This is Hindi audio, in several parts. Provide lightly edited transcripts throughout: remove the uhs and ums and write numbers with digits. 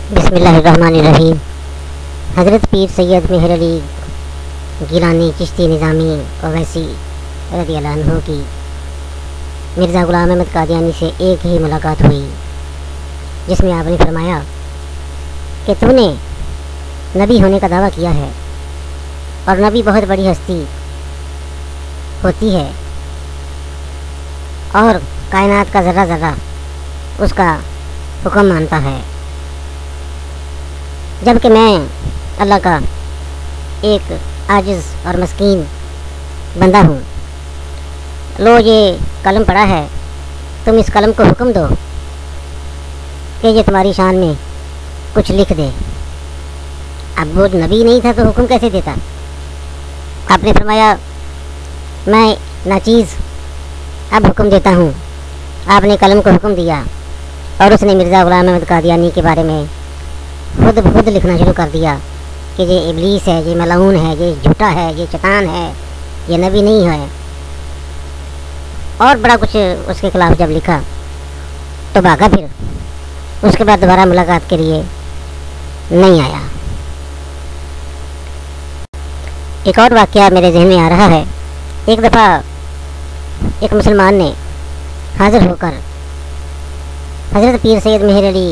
बिस्मिल्लाहिर्रहमानिर्रहीम। हज़रत पीर सैयद मेहर अली गिलानी चिश्ती निज़ामी ओवैसी रज़ियल्लाहु अन्हु की मिर्ज़ा ग़ुलाम अहमद कादियानी से एक ही मुलाकात हुई, जिसमें आपने फरमाया कि तूने नबी होने का दावा किया है और नबी बहुत बड़ी हस्ती होती है और कायनात का ज़र्रा ज़र्रा उसका हुक्म मानता है, जबकि मैं अल्लाह का एक आजिज़ और मस्कीन बंदा हूँ। लो ये कलम पड़ा है, तुम इस कलम को हुक्म दो कि ये तुम्हारी शान में कुछ लिख दे। अब वो नबी नहीं था तो हुक्म कैसे देता? आपने फरमाया मैं नाचीज़ अब हुक्म देता हूँ। आपने कलम को हुक्म दिया और उसने मिर्ज़ा ग़ुलाम अहमद कादियानी के बारे में खुद लिखना शुरू कर दिया कि ये इब्लीस है, ये मलऊन है, ये झूठा है, ये शैतान है, ये नबी नहीं है, और बड़ा कुछ उसके खिलाफ़ जब लिखा तो भागा। फिर उसके बाद दोबारा मुलाकात के लिए नहीं आया। एक और वाक़या मेरे जहन में आ रहा है। एक दफ़ा एक मुसलमान ने हाज़िर होकर हज़रत पीर सैयद मेहर अली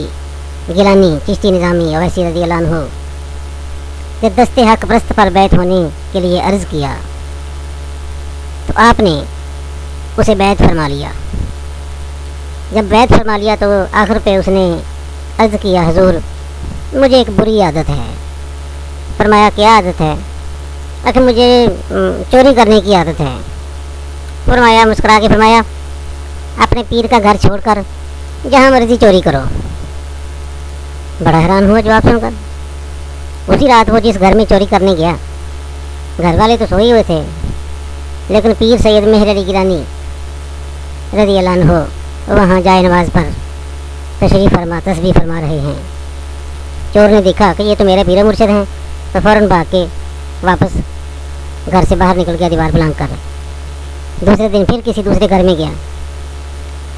गिलानी चिश्ती निज़ामी ओवैसी रज़ियल्लाहु अन्हु के दस्ते हक प्रस्त पर बैत होने के लिए अर्ज़ किया तो आपने उसे बैत फरमा लिया। जब बैत फरमा लिया तो आखिर पे उसने अर्ज़ किया, हुज़ूर मुझे एक बुरी आदत है। फरमाया क्या आदत है? आखिर मुझे चोरी करने की आदत है। फरमाया, मुस्कुरा के फरमाया, अपने पीर का घर छोड़कर जहाँ मर्जी चोरी करो। बड़ा हैरान हुआ जवाब सुनकर। उसी रात वो जिस घर में चोरी करने गया, घर वाले तो सोए हुए थे, लेकिन पीर सैयद मेहर अली गिलानी रज़ियल्लाहु अन्हु वहाँ जाए नमाज पर तस्बीह फरमा रहे हैं। चोर ने देखा कि ये तो मेरे पीर मुर्शिद हैं, तो फ़ौरन भाग के वापस घर से बाहर निकल गया दीवार फलांग कर। दूसरे दिन फिर किसी दूसरे घर में गया,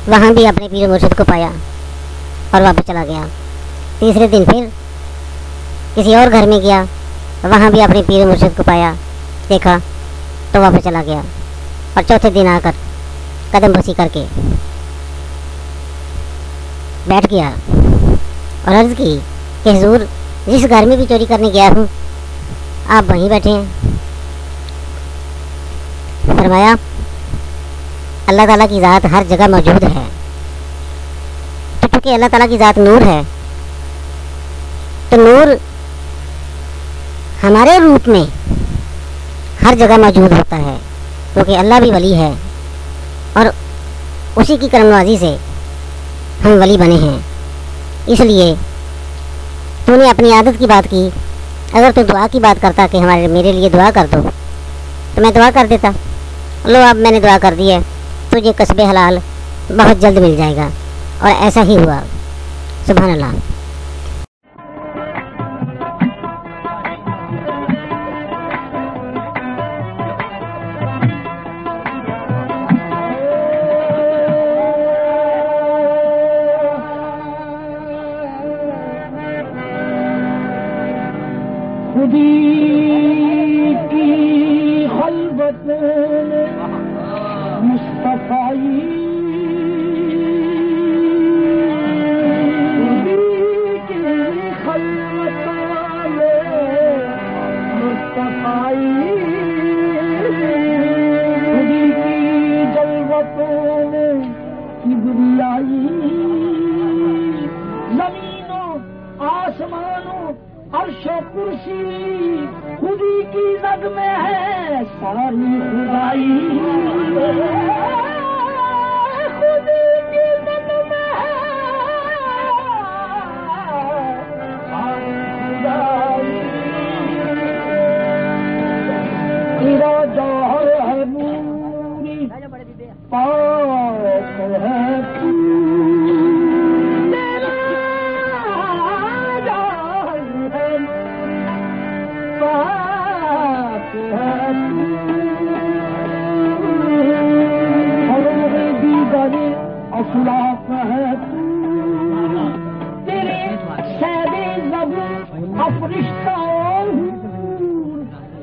वहाँ भी अपने पीर मुर्शिद को पाया और वापस चला गया। तीसरे दिन फिर किसी और घर में गया, वहाँ भी अपने पीर मुर्शिद को पाया, देखा तो वापस चला गया। और चौथे दिन आकर कदम बसी करके बैठ गया और अर्ज़ की कि हुज़ूर जिस घर में भी चोरी करने गया हूँ आप वहीं बैठे हैं। फरमाया अल्लाह ताला की ज़ात हर जगह मौजूद है, तो क्योंकि अल्लाह ताला की ज़ात नूर है तो नूर हमारे रूप में हर जगह मौजूद होता है, क्योंकि अल्लाह भी वली है और उसी की करमनवाजी से हम वली बने हैं। इसलिए तूने अपनी आदत की बात की। अगर तू दुआ की बात करता कि मेरे लिए दुआ कर दो, तो मैं दुआ कर देता। लो अब मैंने दुआ कर दी है, तुझे कस्बे हलाल बहुत जल्द मिल जाएगा। और ऐसा ही हुआ। सुभान अल्लाह। खुदी की खलबत मुस्तफाई, खुदी की खलबत मुस्तफाई, खुदी की जलवतों में किबरियाई, जमीनों आसमानों अर्शो कुर्सी खुदी की जद में है सारी खुदाई, खुदी की जद में है सारी खुदाई। तेरा जौहर है नूरी पाक है तू, अपरिश्ताओं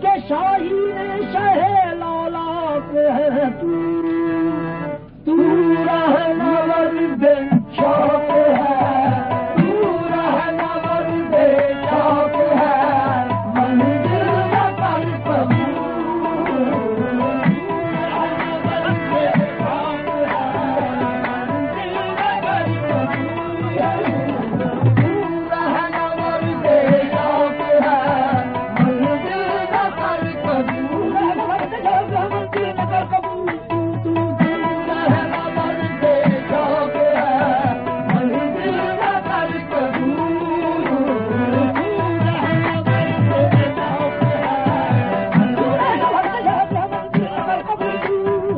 के शाहीन शहे लौलाक है तू रहनवर बे शौक है, तू रहनवर बे शौक है, मंजिल न कर कबूल, रहनवर बे शौक है, मंजिल न कर कबूल, तू रहनवर बे शौक है, मंजिल न कर कबूल, मंजिल न कर कबूल, तू रहनवर बे शौक है, मंजिल न कर कबूल, तू रहनवर बे शौक है, मंजिल न कर कबूल,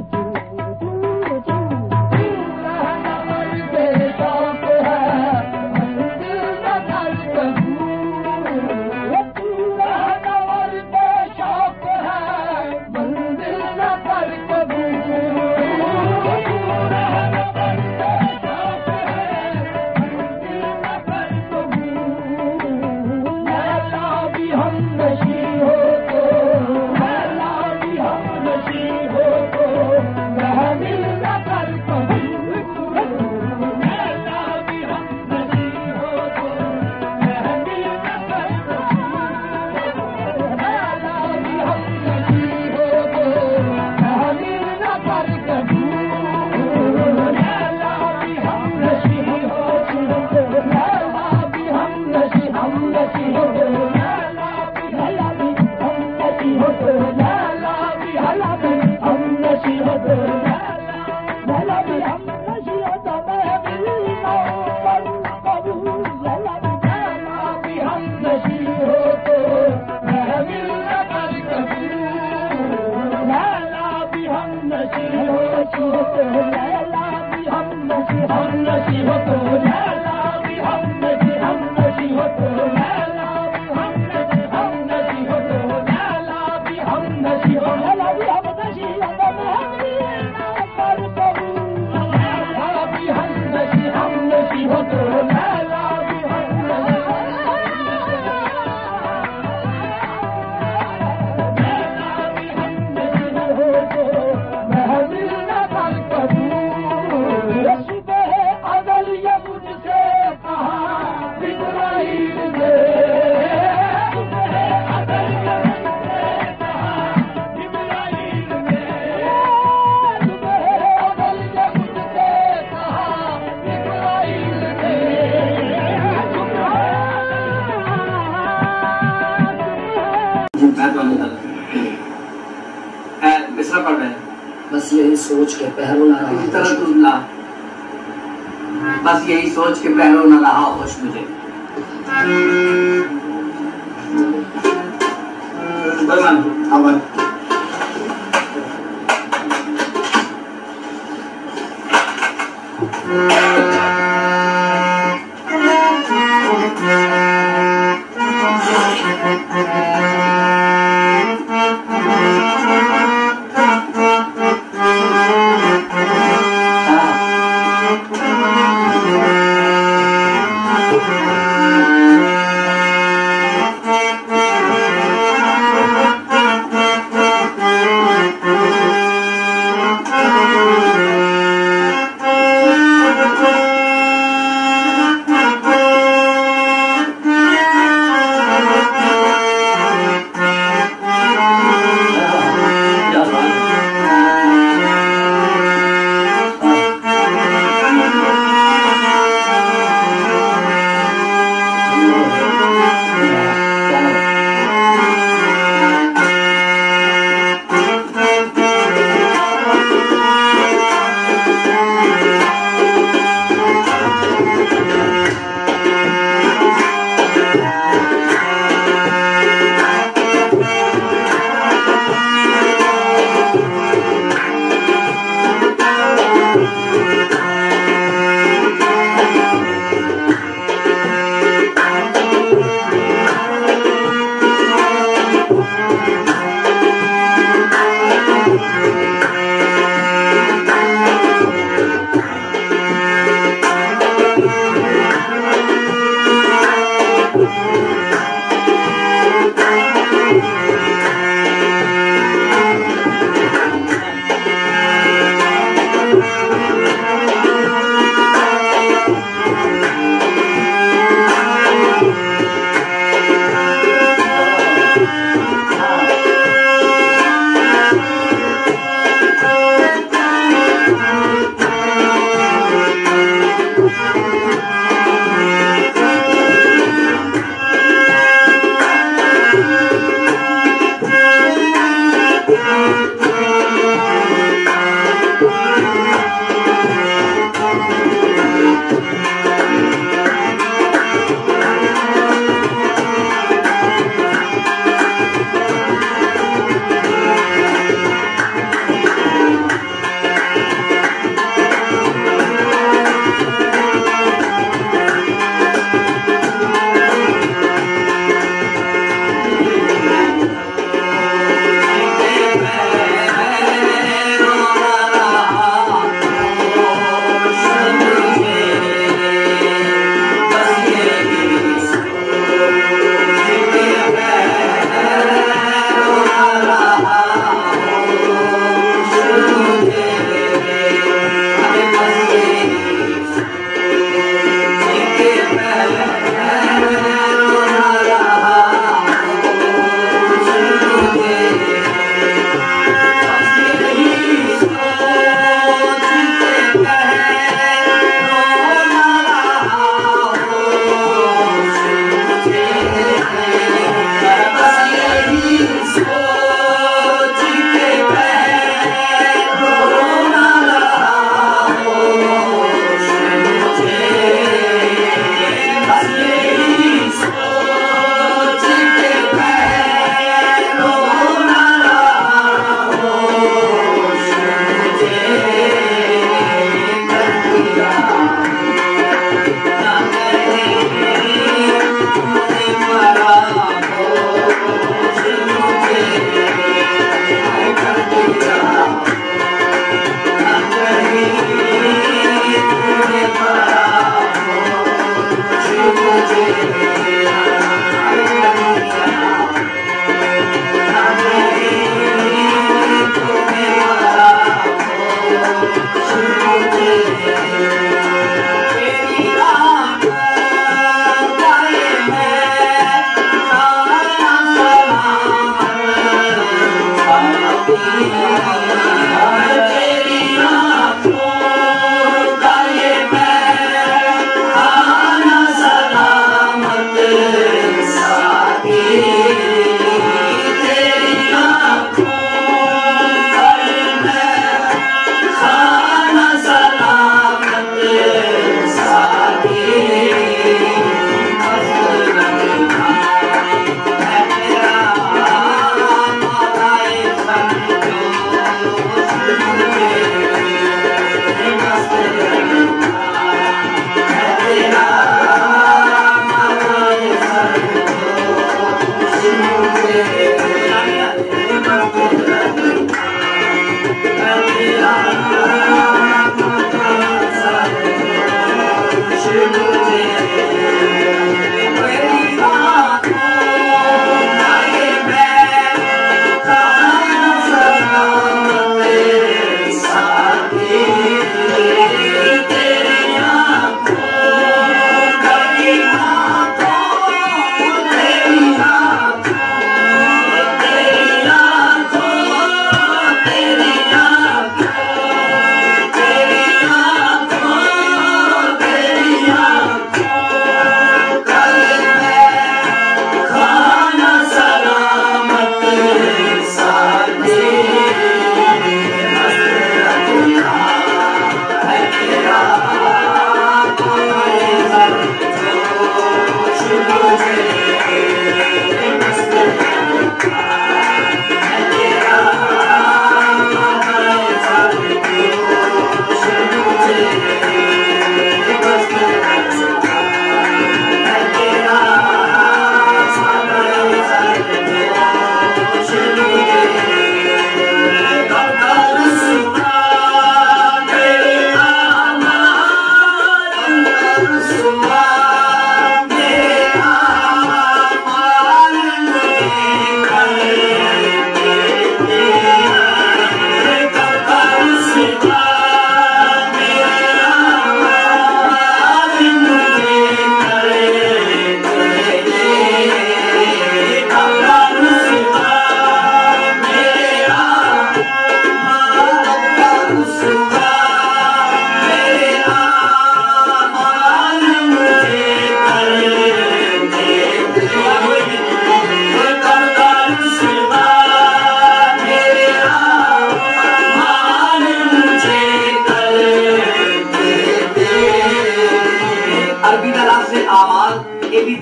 रहनवर बे शौक है, मंजिल न कर कबूल, तू रहनवर बे शौक है, मंजिल न कर कबूल, तू रहनवर बे शौक है, मंजिल न कर कबूल, लैला भी हम नशी हो तो, लैला भी हम नशी हो तो, महमिल न कर कबूल, लैला भी हम नशी हो तो, महमिल न कर कबूल, लैला भी हम नशी हो तो, महमिल न कर कबूल, लैला भी हम नशी हो तो, लैला भी हम नशी हो तो, लैला भी हम नशी हो तो, लैला भी हम नशी हो तो, लैला भी हम नशी हो तो, महमिल न कर कबूल, लैला भी हम नशी हो तो, महमिल न कर कबूल, लैला भी हम नशी हो तो, लैला भी हम नशी हो तो, लैला भी हम नशी हो तो, लैला भी हम नशी हो तो, लैला भी हम नशी हो तो, लैला भी हम नशी हो, लैला भी हम नशी हो तो, महमिल न कर कबूल, लैला भी हम नशी हो तो, लैला भी हम महमिल न कर कबूल, सुबह अज़ल ये मुझसे कहा जिब्राइल ने, सुबह अज़ल ये मुझसे कहा जिब्राइल ने, सुबह अज़ल ये मुझसे कहा जिब्राइल ने, मैं तो मिसरा पढ़ रहे हैं बस यही सोच के पहलू ना इस रहा तरह तुम ला, बस यही सोच के पहलो न रहा होश मुझे, बरमान अमन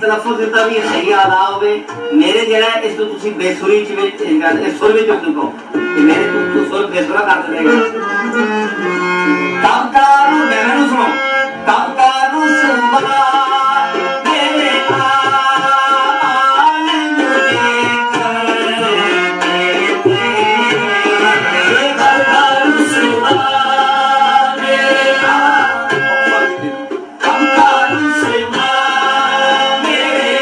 तलफ़ुज़ जितना भी सही आ रहा होवे मेरे जरा इस तो तुसी बेसुरी च विच इस सुर विच तुको मेरे तू सुर बेसुरा कर देगा कामकारू मैंने सुनो कामकारू सुबह मेरे आल मुझे कर कामकारू सुबह मेरे कामकारू सुबह मेरे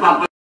पापा